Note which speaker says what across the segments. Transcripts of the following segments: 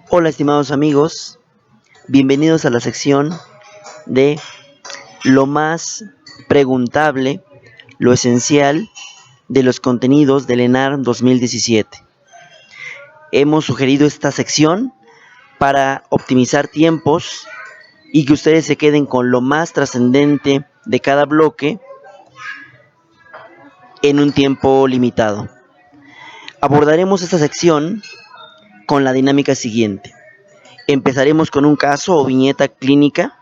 Speaker 1: Hola estimados amigos, bienvenidos a la sección de lo más preguntable, lo esencial de los contenidos del ENAR 2017. Hemos sugerido esta sección para optimizar tiempos y que ustedes se queden con lo más trascendente de cada bloque en un tiempo limitado. Abordaremos esta sección con la dinámica siguiente. Empezaremos con un caso o viñeta clínica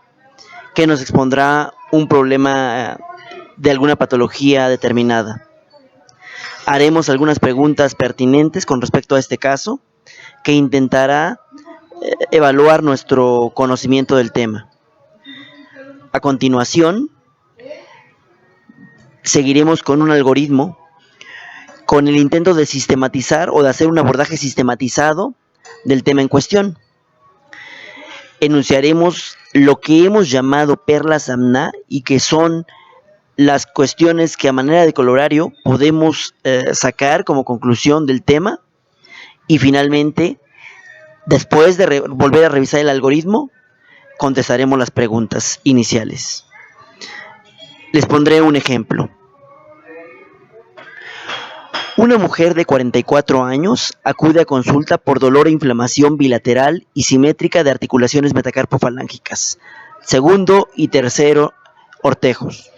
Speaker 1: que nos expondrá un problema de alguna patología determinada. Haremos algunas preguntas pertinentes con respecto a este caso que intentará evaluar nuestro conocimiento del tema. A continuación, seguiremos con un algoritmo con el intento de sistematizar o de hacer un abordaje sistematizado del tema en cuestión. Enunciaremos lo que hemos llamado perlas AMNA y que son las cuestiones que a manera de colorario podemos sacar como conclusión del tema y finalmente, después de volver a revisar el algoritmo, contestaremos las preguntas iniciales. Les pondré un ejemplo. Una mujer de 44 años acude a consulta por dolor e inflamación bilateral y simétrica de articulaciones metacarpofalángicas, segundo y tercero ortejos,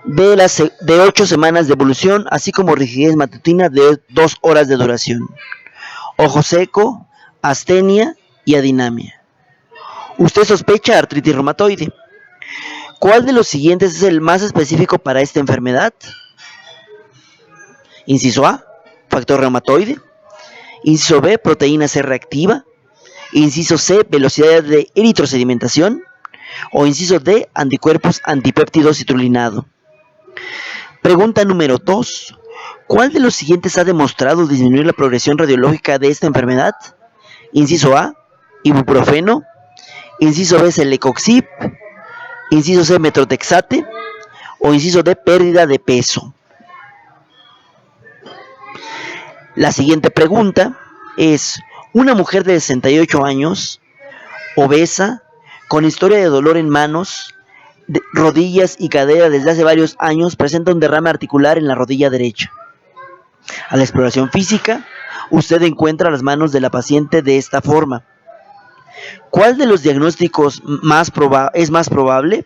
Speaker 1: de 8 semanas de evolución, así como rigidez matutina de 2 horas de duración, ojo seco, astenia y adinamia. Usted sospecha artritis reumatoide. ¿Cuál de los siguientes es el más específico para esta enfermedad? Inciso A, factor reumatoide. Inciso B, proteína C reactiva. Inciso C, velocidad de eritrosedimentación. O inciso D, anticuerpos antipéptido citrulinado. Pregunta número 2. ¿Cuál de los siguientes ha demostrado disminuir la progresión radiológica de esta enfermedad? Inciso A, ibuprofeno. Inciso B, celecoxib. Inciso C, metrotexate. O inciso D, pérdida de peso. La siguiente pregunta es: una mujer de 68 años, obesa, con historia de dolor en manos, rodillas y cadera desde hace varios años, presenta un derrame articular en la rodilla derecha. A la exploración física, usted encuentra las manos de la paciente de esta forma. ¿Cuál de los diagnósticos es más probable?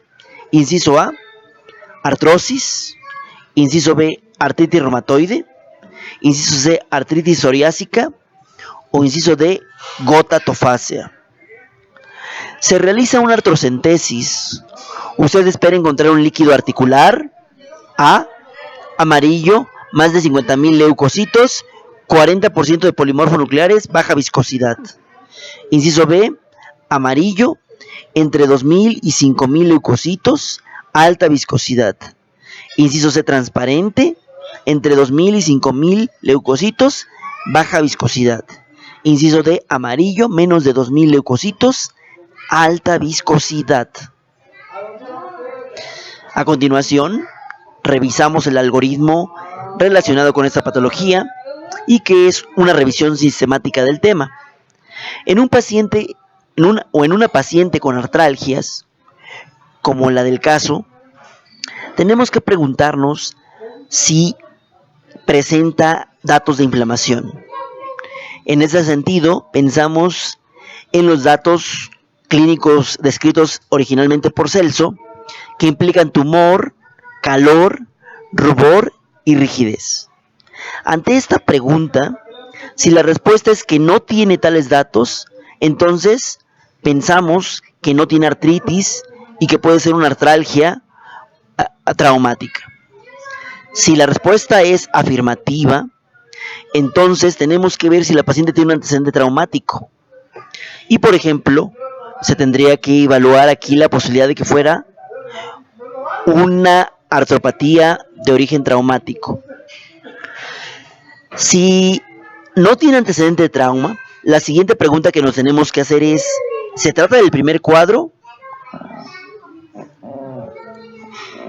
Speaker 1: Inciso A, artrosis. Inciso B, artritis reumatoide. Inciso C, artritis psoriásica. O inciso D, gota tofácea. Se realiza una artrocentesis. Usted espera encontrar un líquido articular. A, amarillo, más de 50.000 leucocitos, 40% de polimorfonucleares, baja viscosidad. Inciso B, amarillo, entre 2.000 y 5.000 leucocitos, alta viscosidad. Inciso C, transparente, entre 2.000 y 5.000 leucocitos, baja viscosidad. Inciso D, amarillo, menos de 2.000 leucocitos, alta viscosidad. A continuación, revisamos el algoritmo relacionado con esta patología y que es una revisión sistemática del tema. En un paciente en una paciente con artralgias, como la del caso, tenemos que preguntarnos si presenta datos de inflamación. En ese sentido, pensamos en los datos clínicos descritos originalmente por Celso, que implican tumor, calor, rubor y rigidez. Ante esta pregunta, si la respuesta es que no tiene tales datos, entonces pensamos que no tiene artritis y que puede ser una artralgia traumática. Si la respuesta es afirmativa, entonces tenemos que ver si la paciente tiene un antecedente traumático. Y por ejemplo, se tendría que evaluar aquí la posibilidad de que fuera una artropatía de origen traumático. Si no tiene antecedente de trauma, la siguiente pregunta que nos tenemos que hacer es: ¿se trata del primer cuadro?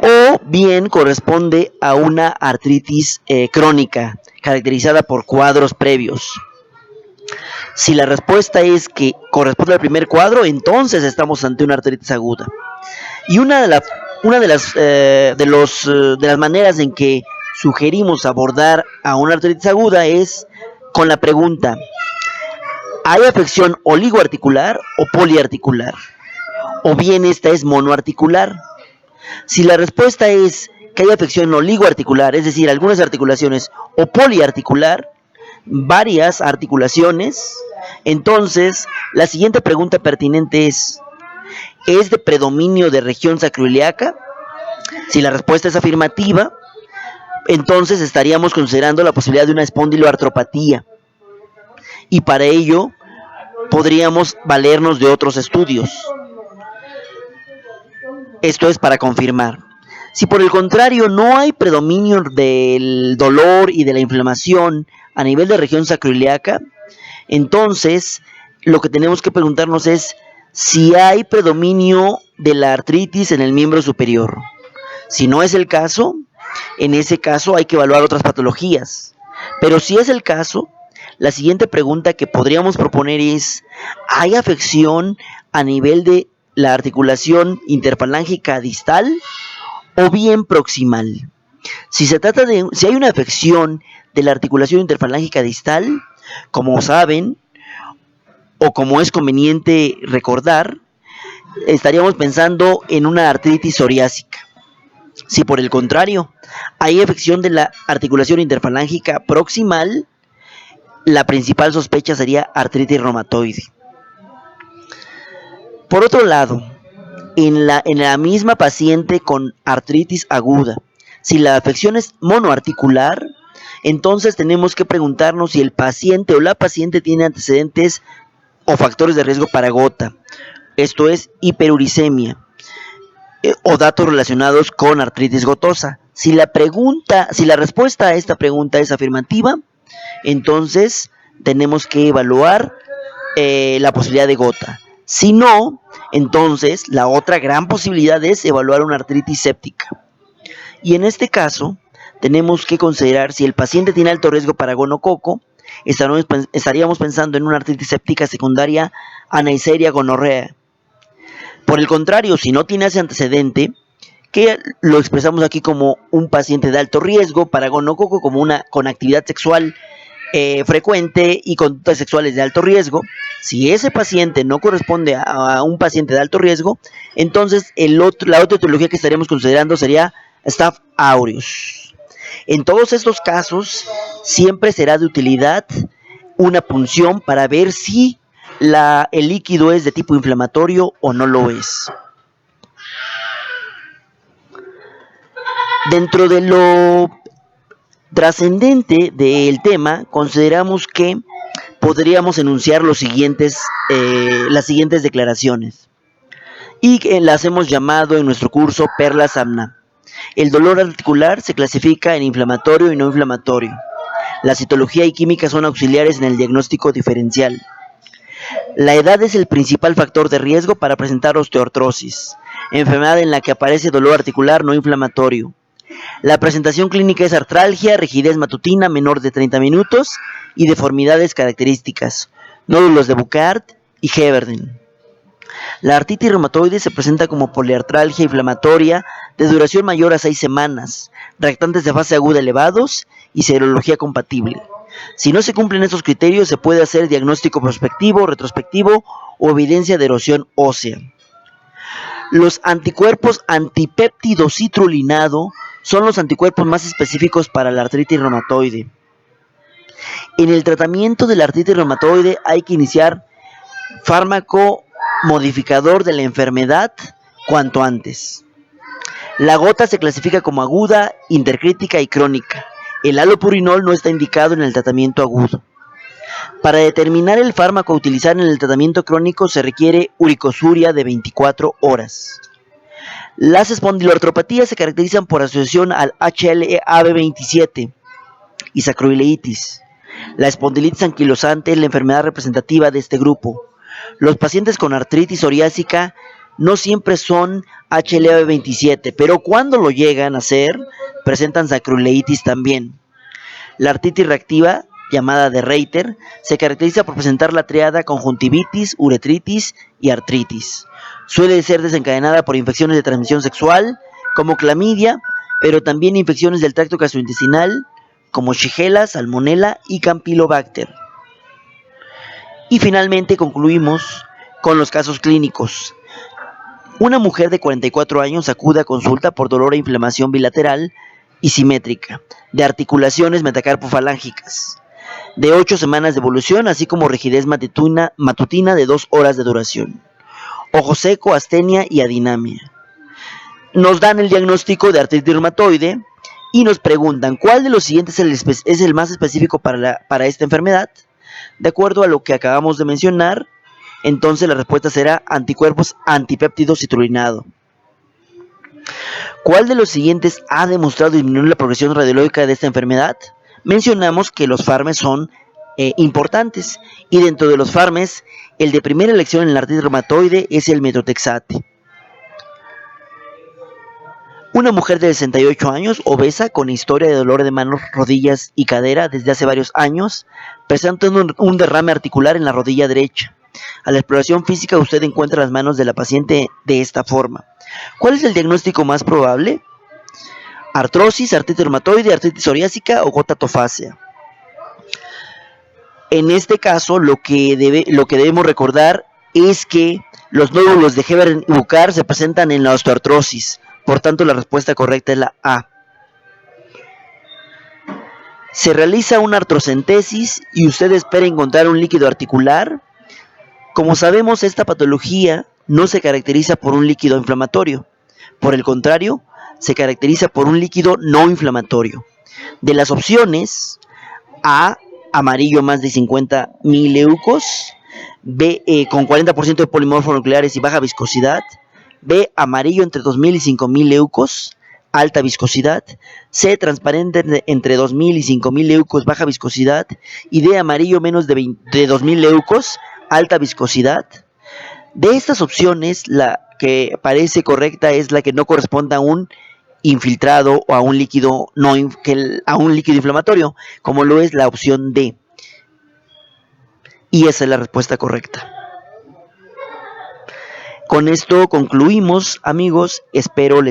Speaker 1: ¿O bien corresponde a una artritis crónica, caracterizada por cuadros previos? Si la respuesta es que corresponde al primer cuadro, entonces estamos ante una artritis aguda. Y una de de las maneras en que sugerimos abordar a una artritis aguda es con la pregunta: ¿hay afección oligoarticular o poliarticular? ¿O bien esta es monoarticular? Si la respuesta es que hay afección oligoarticular, es decir, algunas articulaciones, o poliarticular, varias articulaciones, entonces la siguiente pregunta pertinente ¿es de predominio de región sacroiliaca? Si la respuesta es afirmativa, entonces estaríamos considerando la posibilidad de una espondiloartropatía. Y para ello podríamos valernos de otros estudios. Esto es para confirmar. Si por el contrario no hay predominio del dolor y de la inflamación a nivel de región sacroiliaca, entonces lo que tenemos que preguntarnos es si hay predominio de la artritis en el miembro superior. Si no es el caso, en ese caso hay que evaluar otras patologías. Pero si es el caso, la siguiente pregunta que podríamos proponer es: ¿hay afección a nivel de la articulación interfalángica distal o bien proximal? Si hay una afección de la articulación interfalángica distal, como saben, o como es conveniente recordar, estaríamos pensando en una artritis psoriásica. Si por el contrario hay afección de la articulación interfalángica proximal, la principal sospecha sería artritis reumatoide. Por otro lado, en la misma paciente con artritis aguda, si la afección es monoarticular, entonces tenemos que preguntarnos si el paciente o la paciente tiene antecedentes o factores de riesgo para gota, esto es hiperuricemia, o datos relacionados con artritis gotosa. Si la respuesta a esta pregunta es afirmativa, entonces tenemos que evaluar la posibilidad de gota. Si no, entonces la otra gran posibilidad es evaluar una artritis séptica. Y en este caso, tenemos que considerar si el paciente tiene alto riesgo para gonococo, estaríamos pensando en una artritis séptica secundaria a Neisseria gonorrea. Por el contrario, si no tiene ese antecedente, que lo expresamos aquí como un paciente de alto riesgo para gonococo, como una con actividad sexual frecuente y conductas sexuales de alto riesgo, si ese paciente no corresponde a un paciente de alto riesgo, entonces la otra etiología que estaríamos considerando sería Staph aureus. En todos estos casos, siempre será de utilidad una punción para ver si el líquido es de tipo inflamatorio o no lo es. Dentro de lo trascendente del tema, consideramos que podríamos enunciar las siguientes declaraciones, y que las hemos llamado en nuestro curso Perlas Amna. El dolor articular se clasifica en inflamatorio y no inflamatorio. La citología y química son auxiliares en el diagnóstico diferencial. La edad es el principal factor de riesgo para presentar osteoartrosis, enfermedad en la que aparece dolor articular no inflamatorio. La presentación clínica es artralgia, rigidez matutina menor de 30 minutos y deformidades características, nódulos de Burkhardt y Heberden. La artritis reumatoide se presenta como poliartralgia inflamatoria de duración mayor a 6 semanas, reactantes de fase aguda elevados y serología compatible. Si no se cumplen estos criterios, se puede hacer diagnóstico prospectivo, retrospectivo o evidencia de erosión ósea. Los anticuerpos antipéptido citrulinado son los anticuerpos más específicos para la artritis reumatoide. En el tratamiento de la artritis reumatoide hay que iniciar fármaco modificador de la enfermedad cuanto antes. La gota se clasifica como aguda, intercrítica y crónica. El allopurinol no está indicado en el tratamiento agudo. Para determinar el fármaco a utilizar en el tratamiento crónico se requiere uricosuria de 24 horas. Las espondiloartropatías se caracterizan por asociación al HLA-B27 y sacroileitis. La espondilitis anquilosante es la enfermedad representativa de este grupo. Los pacientes con artritis psoriásica no siempre son HLA-B27, pero cuando lo llegan a ser, presentan sacroileitis también. La artritis reactiva llamada de Reiter, se caracteriza por presentar la triada conjuntivitis, uretritis y artritis. Suele ser desencadenada por infecciones de transmisión sexual, como clamidia, pero también infecciones del tracto gastrointestinal, como Shigella, Salmonella y Campylobacter. Y finalmente concluimos con los casos clínicos. Una mujer de 44 años acude a consulta por dolor e inflamación bilateral y simétrica de articulaciones metacarpofalángicas, de 8 semanas de evolución, así como rigidez matutina de 2 horas de duración, ojo seco, astenia y adinamia. Nos dan el diagnóstico de artritis reumatoide y nos preguntan cuál de los siguientes es el más específico para esta enfermedad. De acuerdo a lo que acabamos de mencionar, entonces la respuesta será anticuerpos antipéptido citrulinado. ¿Cuál de los siguientes ha demostrado disminuir la progresión radiológica de esta enfermedad? Mencionamos que los fármacos son importantes, y dentro de los fármacos, el de primera elección en la artritis reumatoide es el metotrexate. Una mujer de 68 años, obesa, con historia de dolor de manos, rodillas y cadera desde hace varios años, presentando un derrame articular en la rodilla derecha. A la exploración física usted encuentra las manos de la paciente de esta forma. ¿Cuál es el diagnóstico más probable? Artrosis, artritis reumatoide, artritis psoriásica o gota tofácea. En este caso, lo que debemos recordar es que los nódulos de Hebern y Bucar se presentan en la osteoartrosis. Por tanto, la respuesta correcta es la A. Se realiza una artrocentesis y usted espera encontrar un líquido articular. Como sabemos, esta patología no se caracteriza por un líquido inflamatorio. Por el contrario, se caracteriza por un líquido no inflamatorio. De las opciones, A, amarillo más de 50 milileucos, B, con 40% de polimorfos nucleares y baja viscosidad, B, amarillo entre 2000 y 5000 leucos, alta viscosidad, C, transparente entre 2000 y 5000 leucos, baja viscosidad, y D, amarillo menos de 2000 leucos, alta viscosidad. De estas opciones, la que parece correcta es la que no corresponde a un infiltrado o a un líquido inflamatorio, como lo es la opción D. Y esa es la respuesta correcta. Con esto concluimos, amigos. Espero les